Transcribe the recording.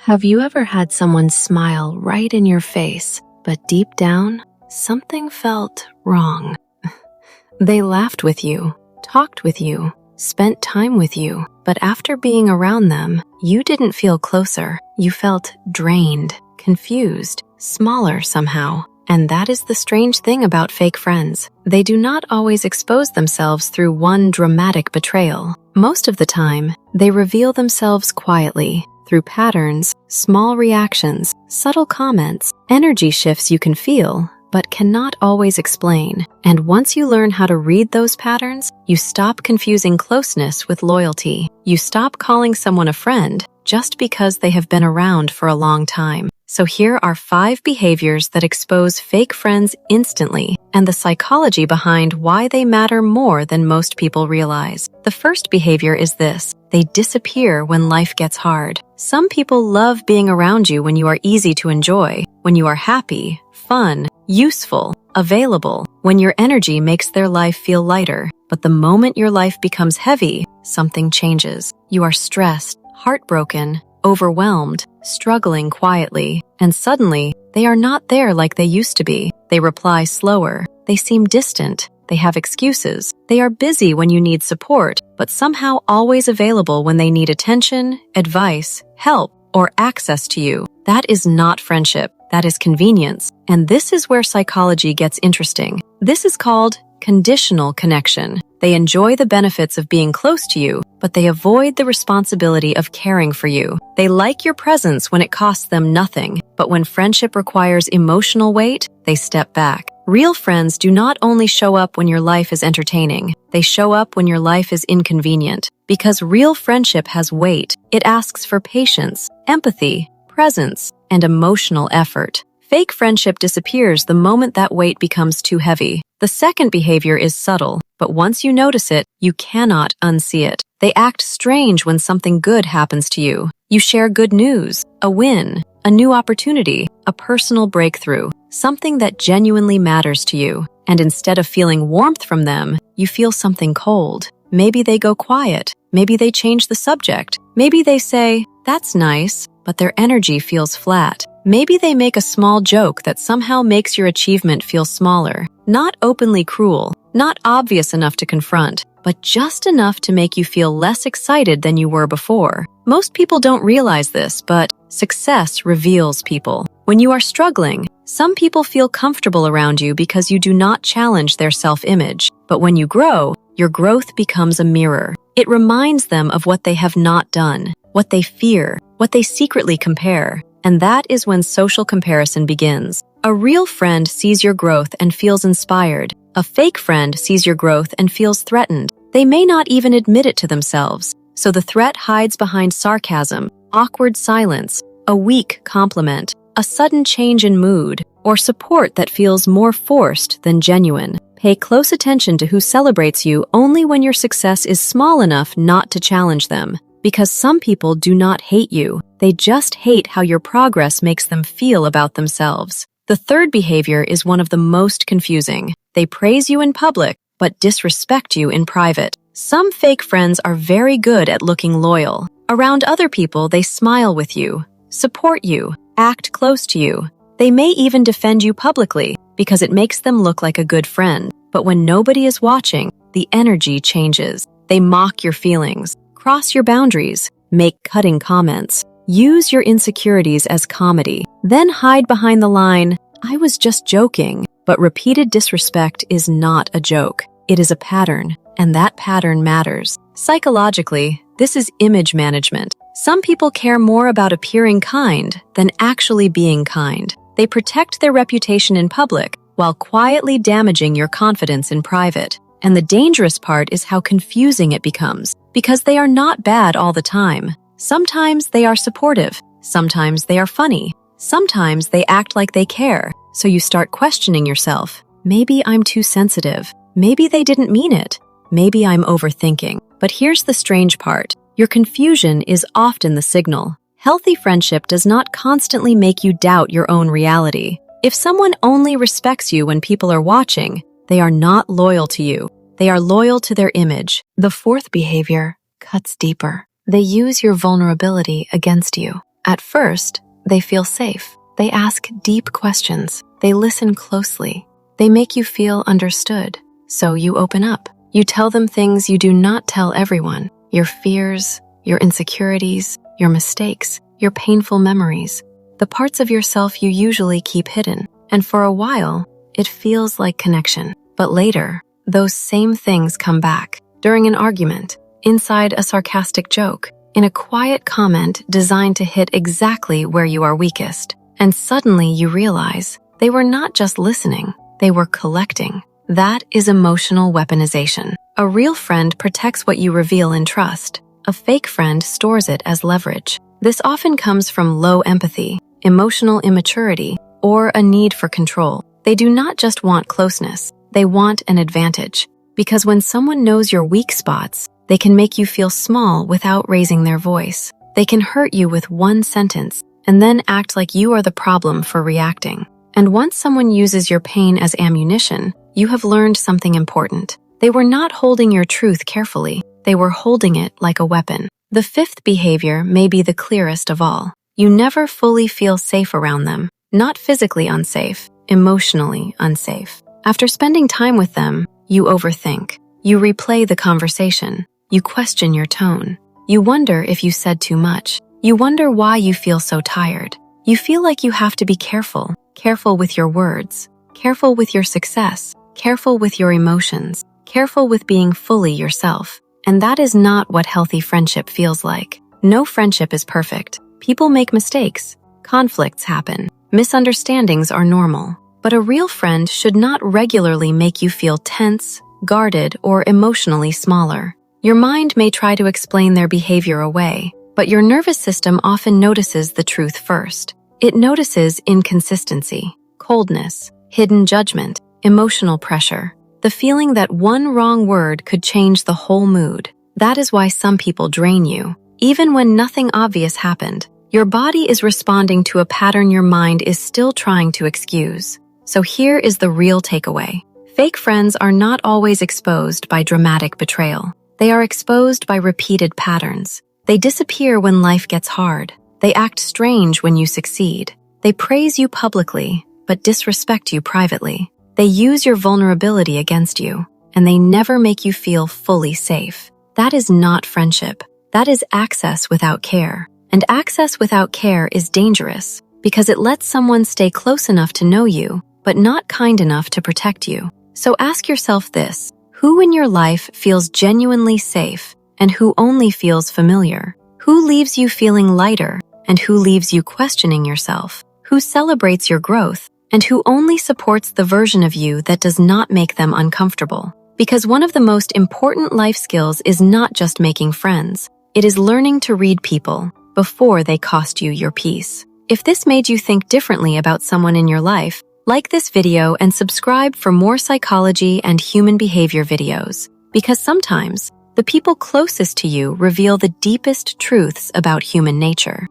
Have you ever had someone smile right in your face, but deep down, something felt wrong? They laughed with you, talked with you, spent time with you, but after being around them, you didn't feel closer. You felt drained, confused, smaller somehow. And that is the strange thing about fake friends. They do not always expose themselves through one dramatic betrayal. Most of the time, they reveal themselves quietly, through patterns, small reactions, subtle comments, energy shifts you can feel, but cannot always explain. And once you learn how to read those patterns, you stop confusing closeness with loyalty. You stop calling someone a friend just because they have been around for a long time. So here are 5 behaviors that expose fake friends instantly and the psychology behind why they matter more than most people realize. The first behavior is this: they disappear when life gets hard. Some people love being around you when you are easy to enjoy, when you are happy, fun, useful, available, when your energy makes their life feel lighter. But the moment your life becomes heavy, something changes. You are stressed, heartbroken, overwhelmed, struggling quietly, and suddenly, they are not there like they used to be. They reply slower, they seem distant, they have excuses, they are busy when you need support, but somehow always available when they need attention, advice, help, or access to you. That is not friendship, that is convenience. And this is where psychology gets interesting. This is called conditional connection. They enjoy the benefits of being close to you, but they avoid the responsibility of caring for you. They like your presence when it costs them nothing, but when friendship requires emotional weight, they step back. Real friends do not only show up when your life is entertaining, they show up when your life is inconvenient. Because real friendship has weight, it asks for patience, empathy, presence, and emotional effort. Fake friendship disappears the moment that weight becomes too heavy. The second behavior is subtle, but once you notice it, you cannot unsee it. They act strange when something good happens to you. You share good news, a win, a new opportunity, a personal breakthrough, something that genuinely matters to you. And instead of feeling warmth from them, you feel something cold. Maybe they go quiet. Maybe they change the subject. Maybe they say, "That's nice," but their energy feels flat. Maybe they make a small joke that somehow makes your achievement feel smaller. Not openly cruel, not obvious enough to confront, but just enough to make you feel less excited than you were before. Most people don't realize this, but success reveals people. When you are struggling, some people feel comfortable around you because you do not challenge their self-image. But when you grow, your growth becomes a mirror. It reminds them of what they have not done, what they fear, what they secretly compare. And that is when social comparison begins. A real friend sees your growth and feels inspired. A fake friend sees your growth and feels threatened. They may not even admit it to themselves. So the threat hides behind sarcasm, awkward silence, a weak compliment, a sudden change in mood, or support that feels more forced than genuine. Pay close attention to who celebrates you only when your success is small enough not to challenge them. Because some people do not hate you, they just hate how your progress makes them feel about themselves. The third behavior is one of the most confusing. They praise you in public, but disrespect you in private. Some fake friends are very good at looking loyal. Around other people, they smile with you, support you, act close to you. They may even defend you publicly because it makes them look like a good friend. But when nobody is watching, the energy changes. They mock your feelings, cross your boundaries, make cutting comments, use your insecurities as comedy, then hide behind the line, "I was just joking." But repeated disrespect is not a joke. It is a pattern, and that pattern matters. Psychologically, this is image management. Some people care more about appearing kind than actually being kind. They protect their reputation in public while quietly damaging your confidence in private. And the dangerous part is how confusing it becomes, because they are not bad all the time. Sometimes they are supportive, sometimes they are funny, sometimes they act like they care, so you start questioning yourself. Maybe I'm too sensitive, maybe they didn't mean it, maybe I'm overthinking. But here's the strange part. Your confusion is often the signal. Healthy friendship does not constantly make you doubt your own reality. If someone only respects you when people are watching, they are not loyal to you. They are loyal to their image. The fourth behavior cuts deeper. They use your vulnerability against you. At first, they feel safe. They ask deep questions. They listen closely. They make you feel understood. So you open up. You tell them things you do not tell everyone. Your fears, your insecurities, your mistakes, your painful memories. The parts of yourself you usually keep hidden. And for a while, it feels like connection. But later, those same things come back. During an argument, inside a sarcastic joke, in a quiet comment designed to hit exactly where you are weakest. And suddenly you realize they were not just listening, they were collecting. That is emotional weaponization. A real friend protects what you reveal in trust. A fake friend stores it as leverage. This often comes from low empathy, emotional immaturity, or a need for control. They do not just want closeness, they want an advantage. Because when someone knows your weak spots, they can make you feel small without raising their voice. They can hurt you with one sentence and then act like you are the problem for reacting. And once someone uses your pain as ammunition, you have learned something important. They were not holding your truth carefully. They were holding it like a weapon. The fifth behavior may be the clearest of all. You never fully feel safe around them. Not physically unsafe, emotionally unsafe. After spending time with them, you overthink. You replay the conversation. You question your tone. You wonder if you said too much. You wonder why you feel so tired. You feel like you have to be careful. Careful with your words. Careful with your success. Careful with your emotions. Careful with being fully yourself. And that is not what healthy friendship feels like. No friendship is perfect. People make mistakes. Conflicts happen. Misunderstandings are normal. But a real friend should not regularly make you feel tense, guarded, or emotionally smaller. Your mind may try to explain their behavior away, but your nervous system often notices the truth first. It notices inconsistency, coldness, hidden judgment, emotional pressure, the feeling that one wrong word could change the whole mood. That is why some people drain you. Even when nothing obvious happened, your body is responding to a pattern your mind is still trying to excuse. So here is the real takeaway. Fake friends are not always exposed by dramatic betrayal. They are exposed by repeated patterns. They disappear when life gets hard. They act strange when you succeed. They praise you publicly, but disrespect you privately. They use your vulnerability against you, and they never make you feel fully safe. That is not friendship. That is access without care. And access without care is dangerous because it lets someone stay close enough to know you, but not kind enough to protect you. So ask yourself this: who in your life feels genuinely safe and who only feels familiar? Who leaves you feeling lighter and who leaves you questioning yourself? Who celebrates your growth and who only supports the version of you that does not make them uncomfortable? Because one of the most important life skills is not just making friends. It is learning to read people before they cost you your peace. If this made you think differently about someone in your life, like this video and subscribe for more psychology and human behavior videos, because sometimes the people closest to you reveal the deepest truths about human nature.